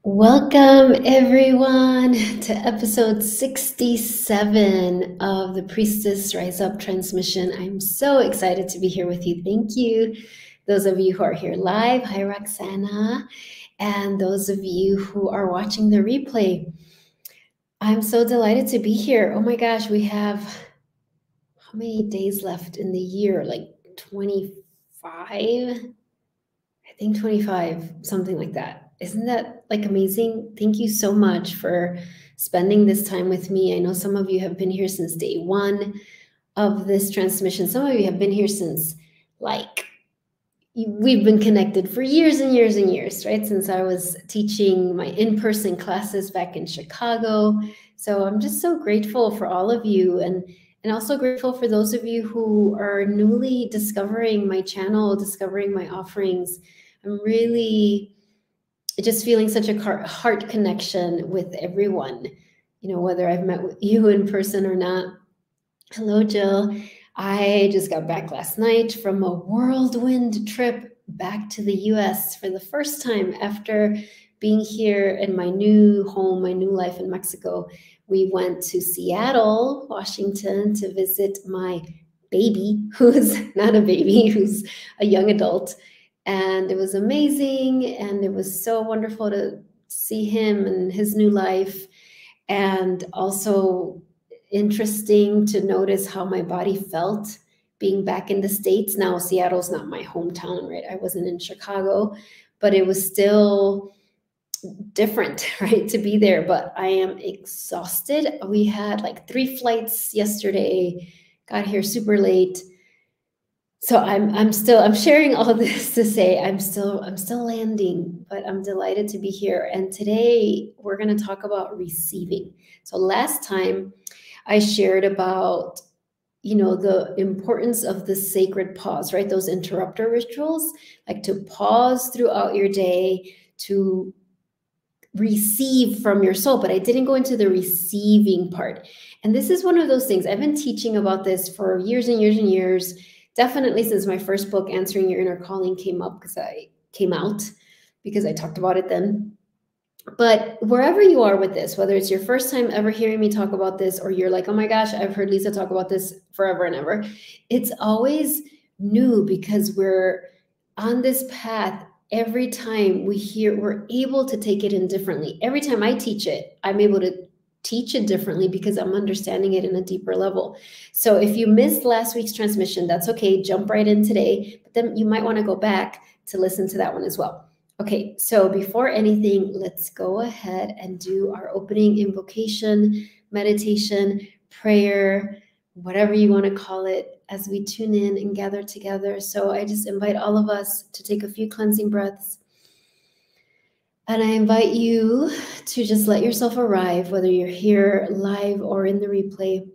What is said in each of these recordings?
Welcome, everyone, to episode 67 of the Priestess Rise Up transmission. I'm so excited to be here with you. Thank you. Those of you who are here live, hi, Roxana. And those of you who are watching the replay, I'm so delighted to be here. Oh my gosh, we have how many days left in the year? Like 25? I think 25, something like that. Isn't that like amazing? Thank you so much for spending this time with me. I know some of you have been here since day one of this transmission. Some of you have been here since we've been connected for years and years and years, right? Since I was teaching my in-person classes back in Chicago. So I'm just so grateful for all of you and also grateful for those of you who are newly discovering my channel, discovering my offerings. I'm really just feeling such a heart connection with everyone, whether I've met with you in person or not. Hello, Jill. I just got back last night from a whirlwind trip back to the US for the first time after being here in my new home, my new life in Mexico. We went to Seattle, Washington to visit my baby, who's not a baby, who's a young adult. And it was amazing. And it was so wonderful to see him and his new life. And also interesting to notice how my body felt being back in the States. Now, Seattle's not my hometown, right? I wasn't in Chicago, but it was still different, right, to be there. But I am exhausted. We had like 3 flights yesterday, got here super late. So I'm sharing all of this to say I'm still landing, but I'm delighted to be here. And today we're going to talk about receiving. So last time I shared about, the importance of the sacred pause, right? Those interrupter rituals, like to pause throughout your day to receive from your soul. But I didn't go into the receiving part. And this is one of those things. I've been teaching about this for years and years and years. Definitely since my first book, Answering Your Inner Calling, came out because I talked about it then. But wherever you are with this, whether it's your first time ever hearing me talk about this, or you're like, oh my gosh, I've heard Lisa talk about this forever and ever, it's always new because we're on this path. Every time we're able to take it in differently. Every time I teach it, I'm able to teach it differently because I'm understanding it in a deeper level. So if you missed last week's transmission, that's okay. Jump right in today, but then you might want to go back to listen to that one as well. Okay, so before anything, let's go ahead and do our opening invocation, meditation, prayer, whatever you want to call it, as we tune in and gather together. So I just invite all of us to take a few cleansing breaths. And I invite you to just let yourself arrive, whether you're here live or in the replay.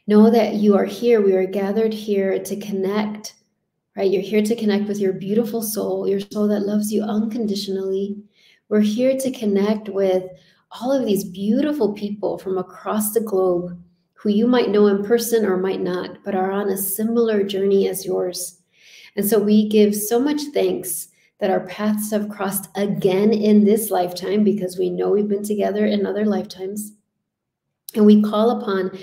Know that you are here. We are gathered here to connect, right? You're here to connect with your beautiful soul, your soul that loves you unconditionally. We're here to connect with all of these beautiful people from across the globe who you might know in person or might not, but are on a similar journey as yours. And so we give so much thanks that our paths have crossed again in this lifetime, because we know we've been together in other lifetimes. And we call upon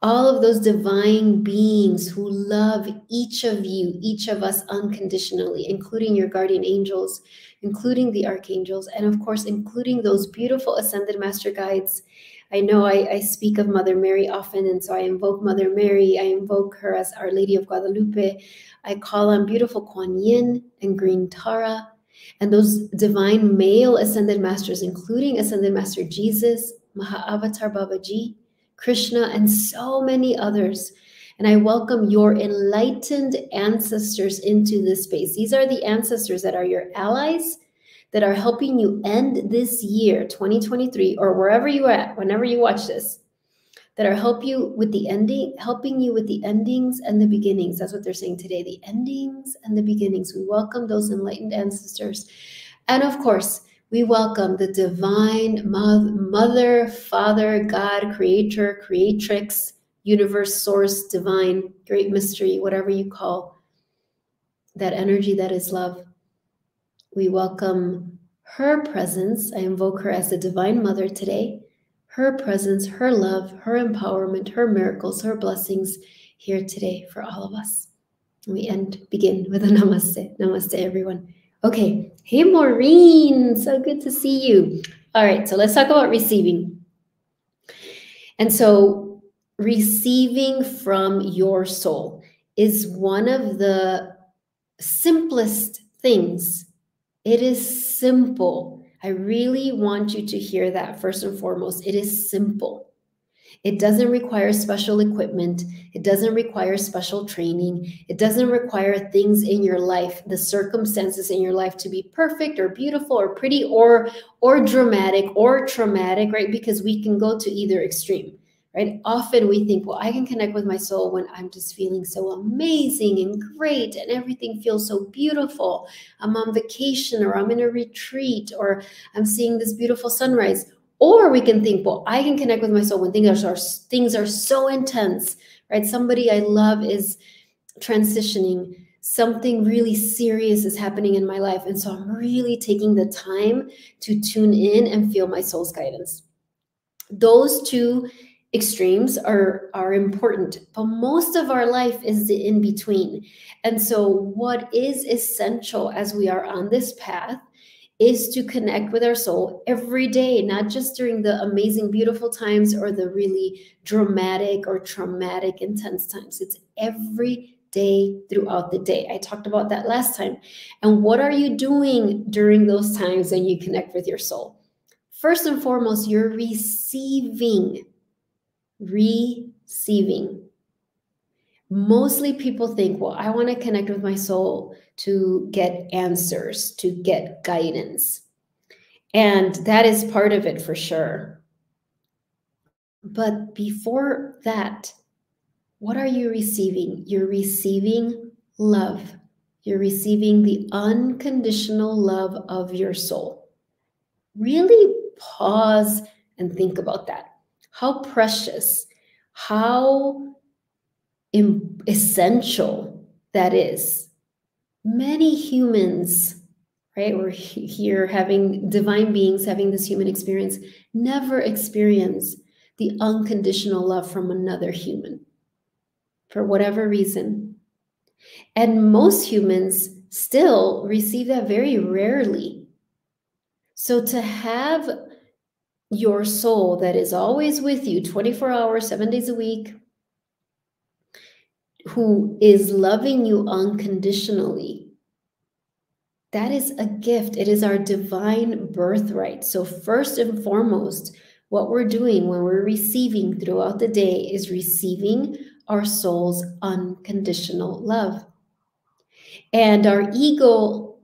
all of those divine beings who love each of you, each of us unconditionally, including your guardian angels, including the archangels, and of course, including those beautiful ascended master guides. I know I speak of Mother Mary often, and so I invoke Mother Mary. I invoke her as Our Lady of Guadalupe. I call on beautiful Kuan Yin and Green Tara, and those divine male ascended masters, including Ascended Master Jesus, Mahavatar Babaji, Krishna, and so many others. And I welcome your enlightened ancestors into this space. These are the ancestors that are your allies, that are helping you end this year, 2023, or wherever you're at, whenever you watch this, that are helping you with the endings and the beginnings. That's what they're saying today, the endings and the beginnings. We welcome those enlightened ancestors. And of course, we welcome the divine mother, father, God, creator, creatrix, universe, source, divine, great mystery, whatever you call that energy that is love. We welcome Her presence, I invoke her as the Divine Mother today, her presence, her love, her empowerment, her miracles, her blessings here today for all of us. We begin with a namaste. Namaste, everyone. Okay. Hey, Maureen. So good to see you. All right. So let's talk about receiving. And so receiving from your soul is one of the simplest things. It is simple. I really want you to hear that first and foremost. It is simple. It doesn't require special equipment. It doesn't require special training. It doesn't require things in your life, the circumstances in your life to be perfect or beautiful or pretty or dramatic or traumatic, right? Because we can go to either extreme, right? Often we think, well, I can connect with my soul when I'm just feeling so amazing and great and everything feels so beautiful. I'm on vacation or I'm in a retreat or I'm seeing this beautiful sunrise. Or we can think, well, I can connect with my soul when things are so intense, right? Somebody I love is transitioning. Something really serious is happening in my life. And so I'm really taking the time to tune in and feel my soul's guidance. Those two extremes are important, but most of our life is the in between. And so what is essential as we are on this path is to connect with our soul every day, not just during the amazing, beautiful times or the really dramatic or traumatic, intense times. It's every day throughout the day. I talked about that last time. And what are you doing during those times when you connect with your soul? First and foremost, you're receiving. Mostly people think, well, I want to connect with my soul to get answers, to get guidance. And that is part of it for sure. But before that, what are you receiving? You're receiving love. You're receiving the unconditional love of your soul. Really pause and think about that. How precious, how essential that is. Many humans, right? We're here having divine beings having this human experience, never experience the unconditional love from another human for whatever reason. And most humans still receive that very rarely. So to have your soul that is always with you 24 hours, 7 days a week, who is loving you unconditionally, that is a gift. It is our divine birthright. So first and foremost, what we're doing when we're receiving throughout the day is receiving our soul's unconditional love. And our ego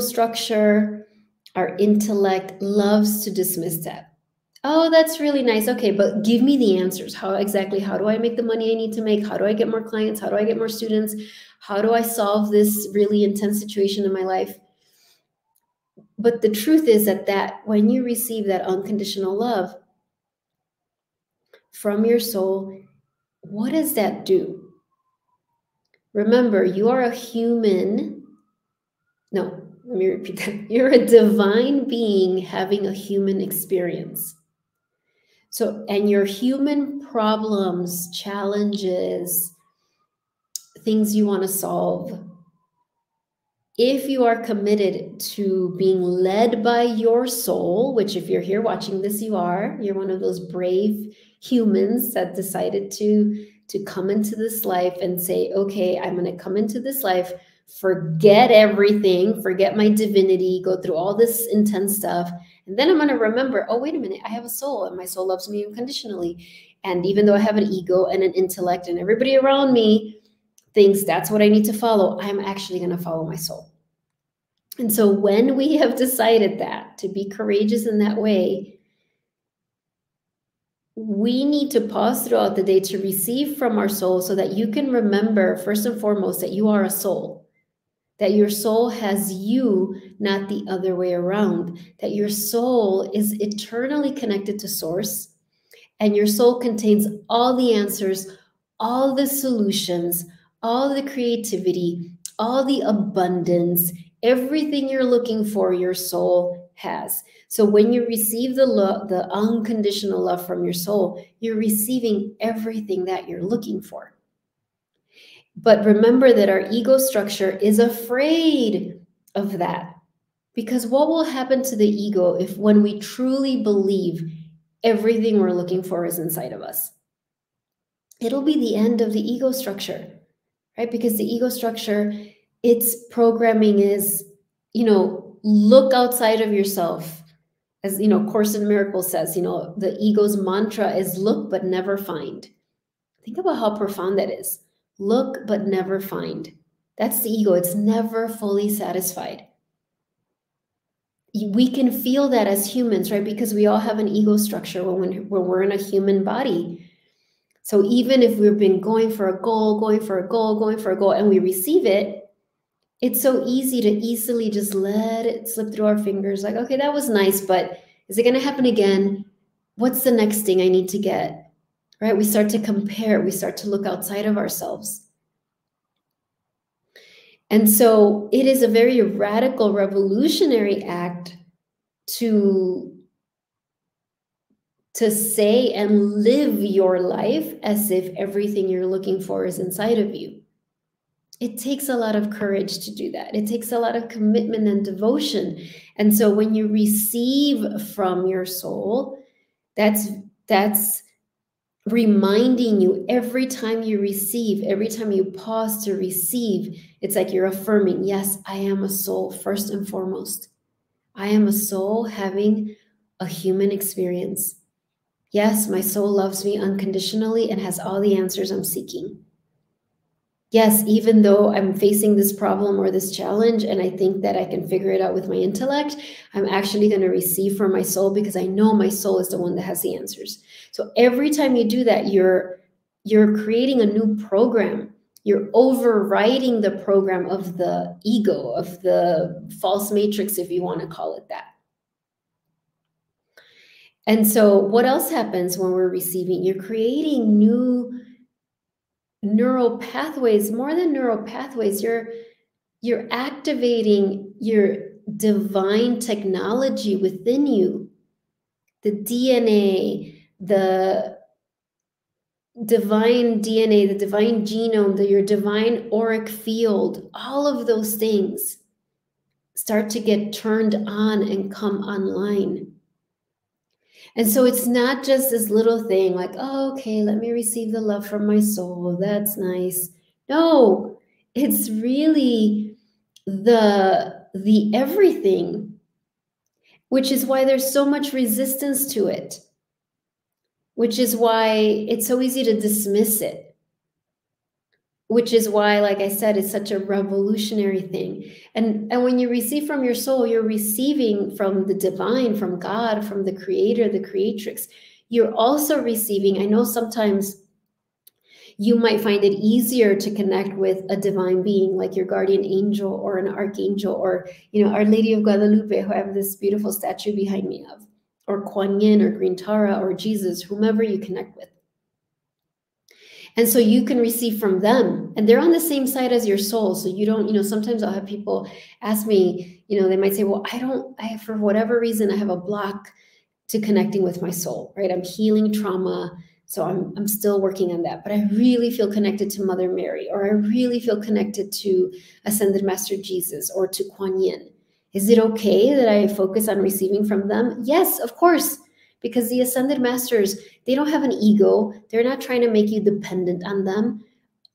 structure, our intellect loves to dismiss that. Oh, that's really nice. Okay, but give me the answers. How do I make the money I need to make? How do I get more clients? How do I get more students? How do I solve this really intense situation in my life? But the truth is that when you receive that unconditional love from your soul, what does that do? Remember, you are a human. No, let me repeat that. You're a divine being having a human experience. So, and your human problems, challenges, things you want to solve, if you are committed to being led by your soul, which if you're here watching this, you're one of those brave humans that decided to come into this life and say, okay, I'm going to come into this life, forget everything, forget my divinity, go through all this intense stuff. And then I'm going to remember, oh, wait a minute, I have a soul and my soul loves me unconditionally. And even though I have an ego and an intellect and everybody around me thinks that's what I need to follow, I'm actually going to follow my soul. And so when we have decided that, to be courageous in that way, we need to pause throughout the day to receive from our soul so that you can remember, first and foremost, that you are a soul, that your soul has you, not the other way around, that your soul is eternally connected to Source, and your soul contains all the answers, all the solutions, all the creativity, all the abundance Everything you're looking for, your soul has. So when you receive the love, the unconditional love from your soul, you're receiving everything that you're looking for. But remember that our ego structure is afraid of that. Because what will happen to the ego if when we truly believe everything we're looking for is inside of us? It'll be the end of the ego structure, right? Because the ego structure, its programming is, look outside of yourself. As, Course in Miracles says, the ego's mantra is look but never find. Think about how profound that is. Look but never find. That's the ego. It's never fully satisfied. We can feel that as humans, right? Because we all have an ego structure when we're in a human body. So even if we've been going for a goal, and we receive it, it's so easy to easily just let it slip through our fingers. Like, okay, that was nice, but is it going to happen again? What's the next thing I need to get? Right? We start to compare. We start to look outside of ourselves. And so it is a very radical, revolutionary act to say and live your life as if everything you're looking for is inside of you. It takes a lot of courage to do that. It takes a lot of commitment and devotion. And so when you receive from your soul, that's reminding you every time you receive, every time you pause to receive, it's like you're affirming, yes, I am a soul first and foremost. I am a soul having a human experience. Yes, my soul loves me unconditionally and has all the answers I'm seeking. Yes, even though I'm facing this problem or this challenge and I think that I can figure it out with my intellect, I'm actually going to receive from my soul because I know my soul is the one that has the answers. So every time you do that, you're creating a new program. You're overriding the program of the ego, of the false matrix, if you want to call it that. And so what else happens when we're receiving? You're creating new neural pathways. More than neural pathways, you're activating your divine technology within you. The DNA, the divine DNA, the divine genome, your divine auric field, all of those things start to get turned on and come online. And so it's not just this little thing like, oh, okay, let me receive the love from my soul. That's nice. No, it's really the everything, which is why there's so much resistance to it, which is why it's so easy to dismiss it. Which is why, like I said, it's such a revolutionary thing. And when you receive from your soul, you're receiving from the divine, from God, from the creator, the creatrix. You're also receiving, I know sometimes you might find it easier to connect with a divine being like your guardian angel or an archangel or, Our Lady of Guadalupe, who I have this beautiful statue behind me of, or Kuan Yin or Green Tara or Jesus, whomever you connect with. And so you can receive from them and they're on the same side as your soul. So you don't, sometimes I'll have people ask me, they might say, well, for whatever reason, I have a block to connecting with my soul, right? I'm healing trauma. So I'm still working on that, but I really feel connected to Mother Mary, or I really feel connected to Ascended Master Jesus or to Kuan Yin. Is it okay that I focus on receiving from them? Yes, of course. Because the Ascended Masters, they don't have an ego. They're not trying to make you dependent on them.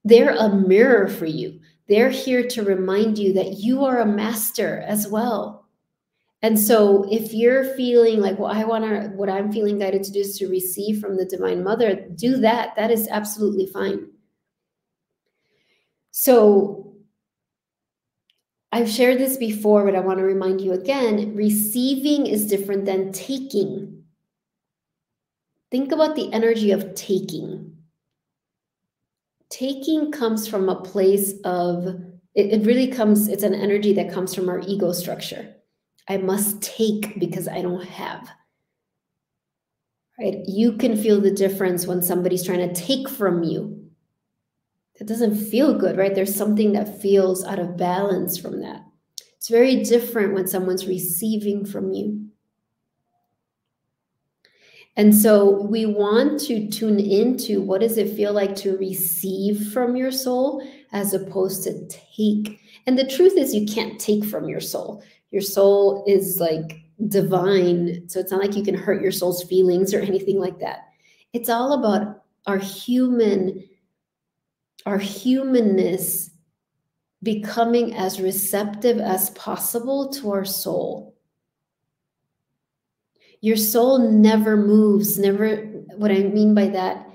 They're a mirror for you. They're here to remind you that you are a master as well. And so if you're feeling like, well, what I'm feeling guided to do is to receive from the Divine Mother, do that. That is absolutely fine. So I've shared this before, but I want to remind you again, receiving is different than taking. Think about the energy of taking. Taking comes from a place of, it's an energy that comes from our ego structure. I must take because I don't have. Right? You can feel the difference when somebody's trying to take from you. That doesn't feel good, right? There's something that feels out of balance from that. It's very different when someone's receiving from you. And so we want to tune into what does it feel like to receive from your soul as opposed to take. And the truth is you can't take from your soul. Your soul is like divine. So it's not like you can hurt your soul's feelings or anything like that. It's all about our humanness becoming as receptive as possible to our soul. Your soul never moves, what I mean by that,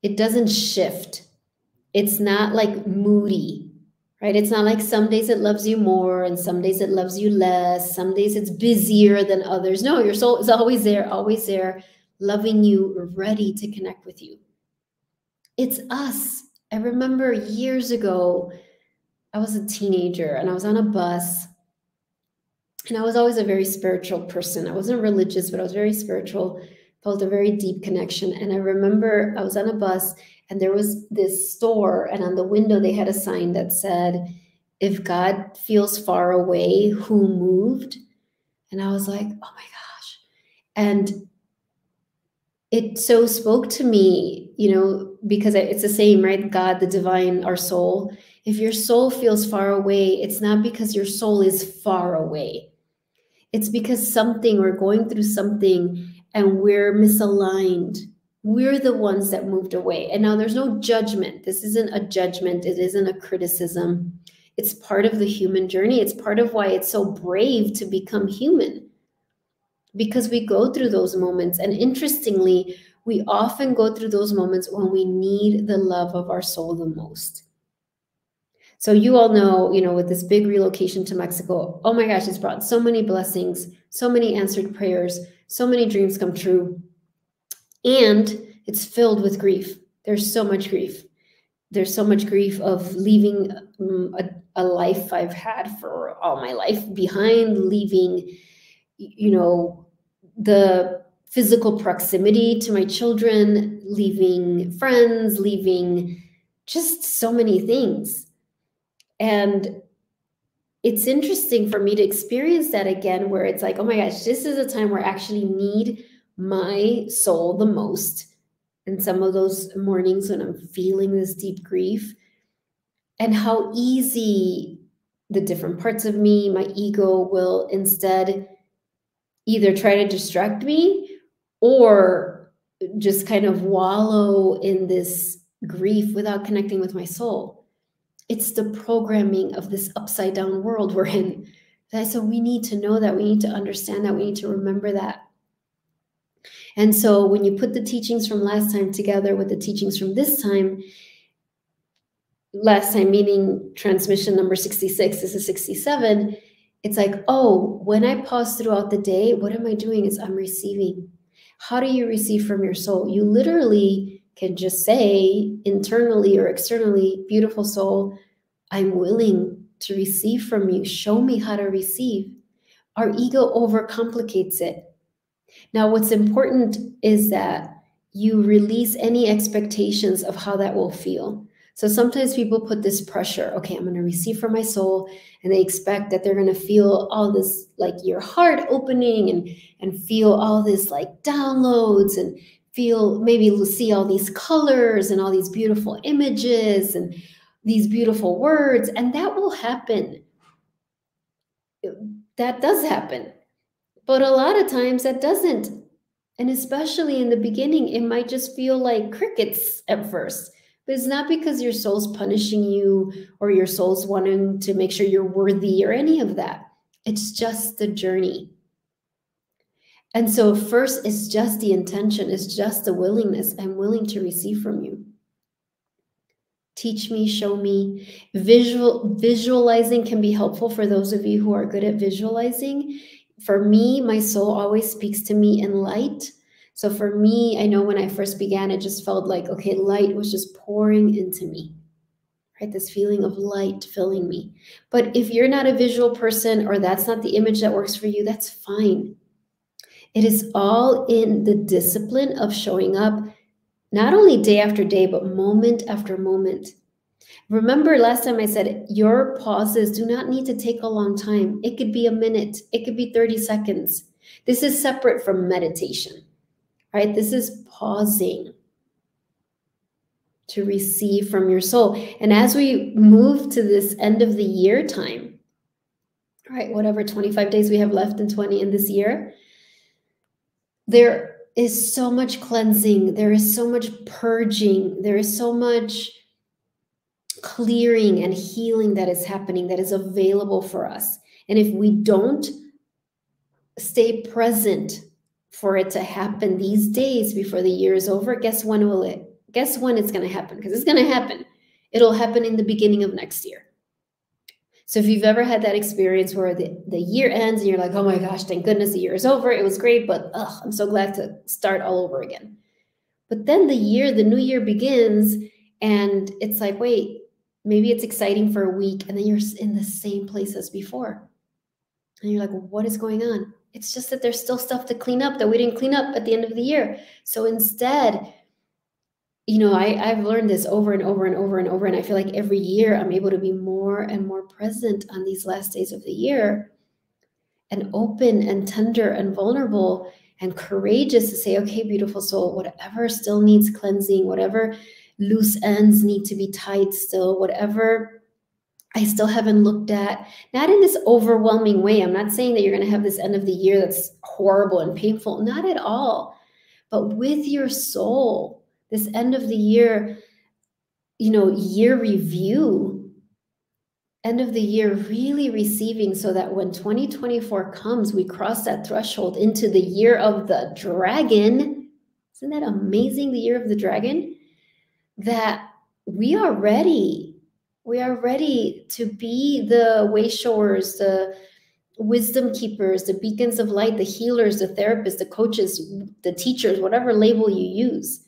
it doesn't shift. It's not like moody, right? It's not like some days it loves you more and some days it loves you less. Some days it's busier than others. No, your soul is always there, loving you, ready to connect with you. It's us. I remember years ago, I was a teenager and I was on a bus. And I was always a very spiritual person. I wasn't religious, but I was very spiritual, felt a very deep connection. And I remember I was on a bus and there was this store, and on the window they had a sign that said, "If God feels far away, who moved?" And I was like, oh my gosh. And it so spoke to me, you know, because it's the same, right? God, the divine, our soul. If your soul feels far away, it's not because your soul is far away. It's because we're going through something and we're misaligned. We're the ones that moved away. And now there's no judgment. This isn't a judgment. It isn't a criticism. It's part of the human journey. It's part of why it's so brave to become human, because we go through those moments. And interestingly, we often go through those moments when we need the love of our soul the most. So you all know, you know, with this big relocation to Mexico, oh my gosh, it's brought so many blessings, so many answered prayers, so many dreams come true. And it's filled with grief. There's so much grief. There's so much grief of leaving a life I've had for all my life behind, leaving, you know, the physical proximity to my children, leaving friends, leaving just so many things. And it's interesting for me to experience that again, where it's like, oh my gosh, this is a time where I actually need my soul the most. And some of those mornings when I'm feeling this deep grief, and how easy the different parts of me, my ego, will instead either try to distract me or just kind of wallow in this grief without connecting with my soul. It's the programming of this upside down world we're in. So we need to know that, we need to understand that, we need to remember that. And so when you put the teachings from last time together with the teachings from this time, last time meaning transmission number 66, this is 67, it's like, oh, when I pause throughout the day, what am I doing is I'm receiving. How do you receive from your soul? You literally can just say internally or externally, beautiful soul, I'm willing to receive from you. Show me how to receive. Our ego overcomplicates it. Now, what's important is that you release any expectations of how that will feel. So sometimes people put this pressure, okay, I'm going to receive from my soul, and they expect that they're going to feel all this, like your heart opening and feel all this like downloads and feel, maybe see all these colors and all these beautiful images and these beautiful words, and that will happen. That does happen. But a lot of times that doesn't. And especially in the beginning, it might just feel like crickets at first. But it's not because your soul's punishing you or your soul's wanting to make sure you're worthy or any of that. It's just the journey. And so first, it's just the intention. It's just the willingness. I'm willing to receive from you. Teach me, show me. Visualizing can be helpful for those of you who are good at visualizing. For me, my soul always speaks to me in light. So for me, I know when I first began, it just felt like, okay, light was just pouring into me, right? This feeling of light filling me. But if you're not a visual person or that's not the image that works for you, that's fine. It is all in the discipline of showing up, not only day after day, but moment after moment. Remember last time I said your pauses do not need to take a long time. It could be a minute. It could be 30 seconds. This is separate from meditation, right? This is pausing to receive from your soul. And as we move to this end of the year time, right, whatever 25 days we have left in this year, there is so much cleansing. There is so much purging. There is so much clearing and healing that is happening, that is available for us. And if we don't stay present for it to happen these days before the year is over, guess when it's going to happen? Because it's going to happen. It'll happen in the beginning of next year. So if you've ever had that experience where the year ends and you're like, oh my gosh, thank goodness the year is over. It was great, but I'm so glad to start all over again. But then the new year begins and it's like, wait, maybe it's exciting for a week and then you're in the same place as before. And you're like, well, what is going on? It's just that there's still stuff to clean up that we didn't clean up at the end of the year. So instead, I've learned this over and over and over and over. And I feel like every year I'm able to be more and more present on these last days of the year and open and tender and vulnerable and courageous to say, okay, beautiful soul, whatever still needs cleansing, whatever loose ends need to be tied still, whatever I still haven't looked at, not in this overwhelming way. I'm not saying that you're going to have this end of the year that's horrible and painful, not at all, but with your soul. This end of the year, year review, end of the year, really receiving so that when 2024 comes, we cross that threshold into the year of the dragon. Isn't that amazing? The year of the dragon, that we are ready. We are ready to be the way showers, the wisdom keepers, the beacons of light, the healers, the therapists, the coaches, the teachers, whatever label you use.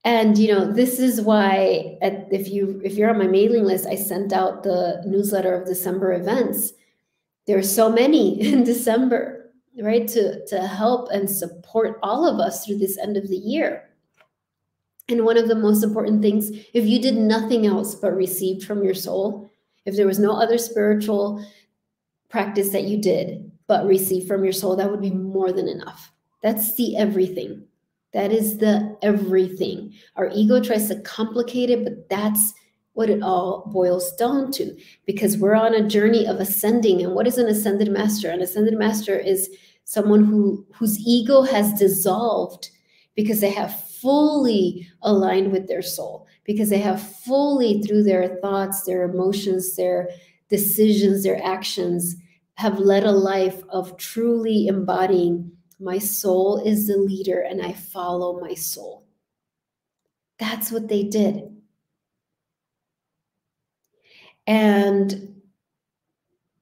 And, this is why if you're on my mailing list, I sent out the newsletter of December events. There are so many in December, right? To help and support all of us through this end of the year. And one of the most important things, if you did nothing else but received from your soul, if there was no other spiritual practice that you did but received from your soul, that would be more than enough. That's the everything. That is the everything. Our ego tries to complicate it, but that's what it all boils down to, because we're on a journey of ascending. And what is an ascended master? An ascended master is someone whose ego has dissolved because they have fully aligned with their soul, because they have fully, through their thoughts, their emotions, their decisions, their actions, have led a life of truly embodying my soul is the leader and I follow my soul. That's what they did. And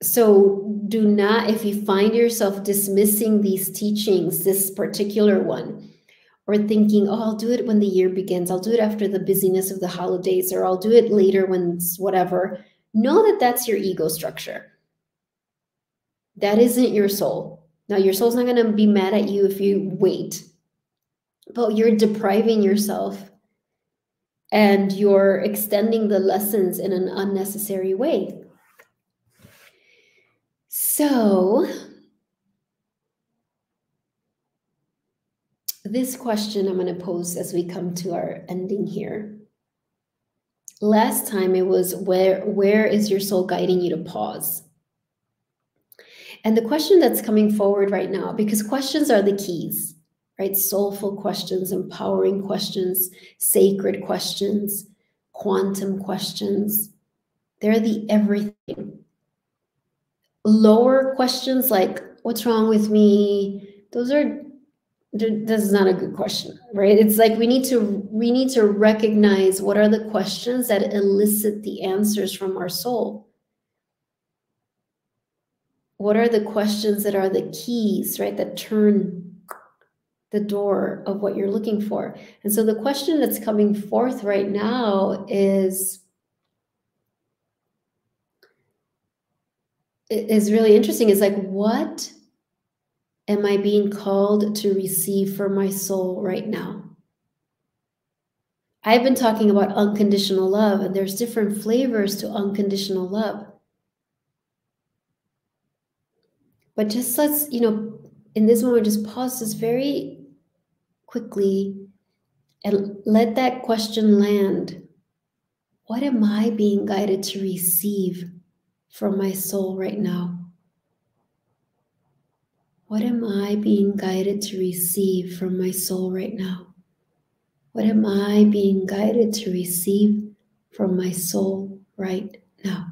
so do not, if you find yourself dismissing these teachings, this particular one, or thinking, oh, I'll do it when the year begins, I'll do it after the busyness of the holidays, or I'll do it later when it's whatever, know that that's your ego structure. That isn't your soul. Now, your soul's not going to be mad at you if you wait, but you're depriving yourself and you're extending the lessons in an unnecessary way. So this question I'm going to pose as we come to our ending here. Last time it was, where is your soul guiding you to pause? And the question that's coming forward right now, because questions are the keys, right? Soulful questions, empowering questions, sacred questions, quantum questions. They're the everything. Lower questions like, what's wrong with me? This is not a good question, right? It's like we need to recognize what are the questions that elicit the answers from our soul. What are the questions that are the keys, right? That turn the door of what you're looking for. And so the question that's coming forth right now is really interesting. It's like, what am I being called to receive for my soul right now? I've been talking about unconditional love, and there's different flavors to unconditional love. But just let's, in this moment, just pause this very quickly and let that question land. What am I being guided to receive from my soul right now? What am I being guided to receive from my soul right now? What am I being guided to receive from my soul right now?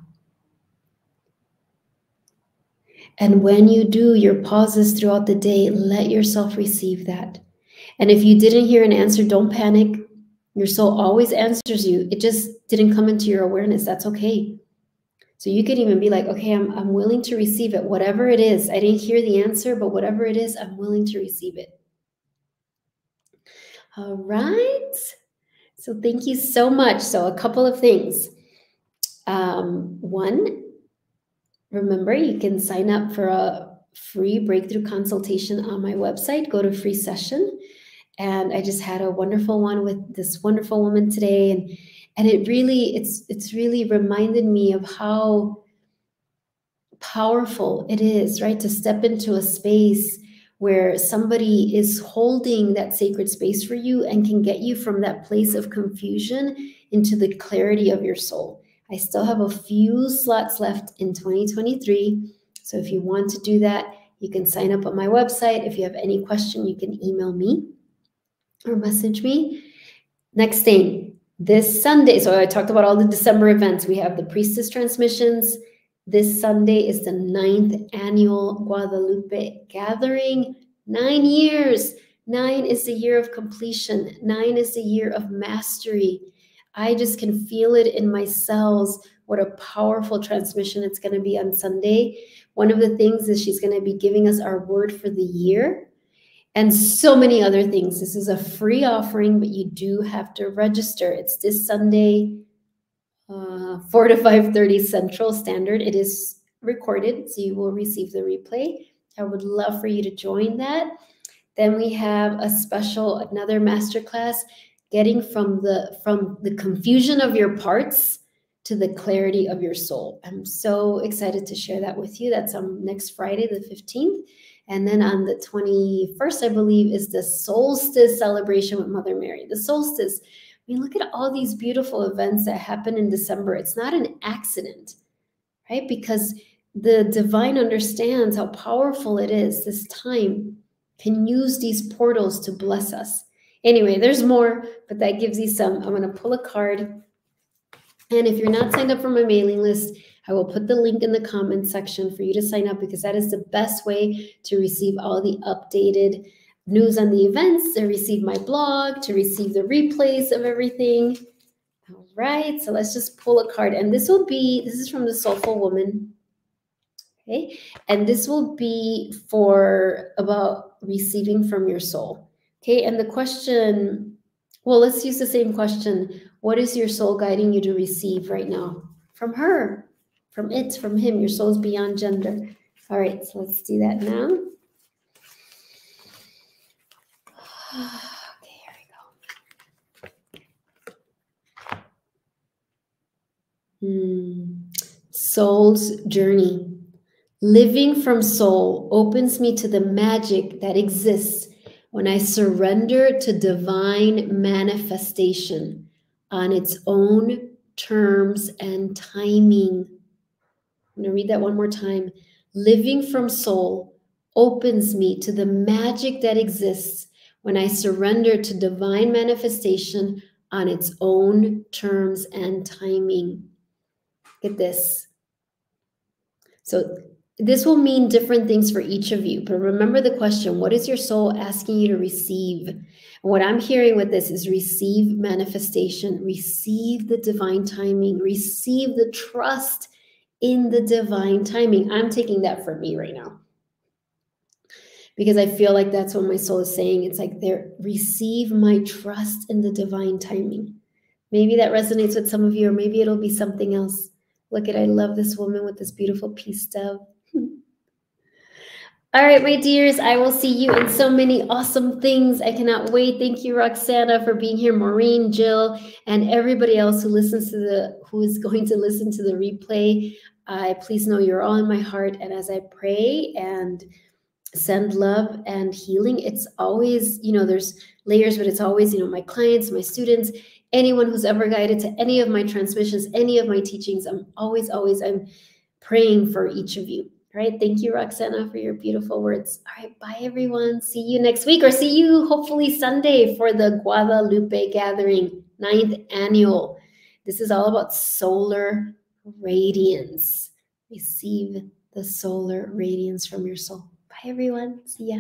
And when you do your pauses throughout the day, let yourself receive that. And if you didn't hear an answer, don't panic. Your soul always answers you. It just didn't come into your awareness. That's okay. So you could even be like, okay, I'm willing to receive it, whatever it is. I didn't hear the answer, but whatever it is, I'm willing to receive it. All right. So thank you so much. So a couple of things. One, remember, you can sign up for a free breakthrough consultation on my website. Go to free session. And I just had a wonderful one with this wonderful woman today. And it really, it's really reminded me of how powerful it is, right? To step into a space where somebody is holding that sacred space for you and can get you from that place of confusion into the clarity of your soul. I still have a few slots left in 2023. So if you want to do that, you can sign up on my website. If you have any question, you can email me or message me. Next thing, this Sunday, so I talked about all the December events. We have the Priestess Transmissions. This Sunday is the 9th annual Guadalupe Gathering. 9 years. 9 is the year of completion. 9 is the year of mastery. I just can feel it in my cells. What a powerful transmission it's going to be on Sunday. One of the things is she's going to be giving us our word for the year. And so many other things. This is a free offering, but you do have to register. It's this Sunday, 4 to 5:30 Central Standard. It is recorded, so you will receive the replay. I would love for you to join that. Then we have another masterclass, getting from the confusion of your parts to the clarity of your soul. I'm so excited to share that with you. That's on next Friday, the 15th. And then on the 21st, I believe, is the solstice celebration with Mother Mary. The solstice, I mean, look at all these beautiful events that happen in December. It's not an accident, right? Because the divine understands how powerful it is. This time can use these portals to bless us. Anyway, there's more, but that gives you some. I'm going to pull a card. And if you're not signed up for my mailing list, I will put the link in the comment section for you to sign up, because that is the best way to receive all the updated news on the events, to receive my blog, to receive the replays of everything. All right, so let's just pull a card. And this is from the Soulful Woman. Okay, and this will be about receiving from your soul. Okay, and the question, well, let's use the same question. What is your soul guiding you to receive right now? From her. From it, from him, your soul's beyond gender. All right, so let's do that now. Okay, here we go. Soul's journey. Living from soul opens me to the magic that exists when I surrender to divine manifestation on its own terms and timing. I'm going to read that one more time. Living from soul opens me to the magic that exists when I surrender to divine manifestation on its own terms and timing. Get this. So this will mean different things for each of you, but remember the question, what is your soul asking you to receive? And what I'm hearing with this is receive manifestation, receive the divine timing, receive the trust in the divine timing. I'm taking that for me right now, because I feel like that's what my soul is saying. It's like, receive my trust in the divine timing. Maybe that resonates with some of you, or maybe it'll be something else. Look at, I love this woman with this beautiful peace dove. All right, my dears, I will see you in so many awesome things. I cannot wait. Thank you, Roxana, for being here, Maureen, Jill, and everybody else who is going to listen to the replay. Please know you're all in my heart. And as I pray and send love and healing, it's always, there's layers, but it's always, my clients, my students, anyone who's ever guided to any of my transmissions, any of my teachings. I'm I'm praying for each of you. All right. Thank you, Roxana, for your beautiful words. All right. Bye, everyone. See you next week, or see you hopefully Sunday for the Guadalupe Gathering, 9th annual. This is all about solar radiance. Receive the solar radiance from your soul. Bye, everyone. See ya.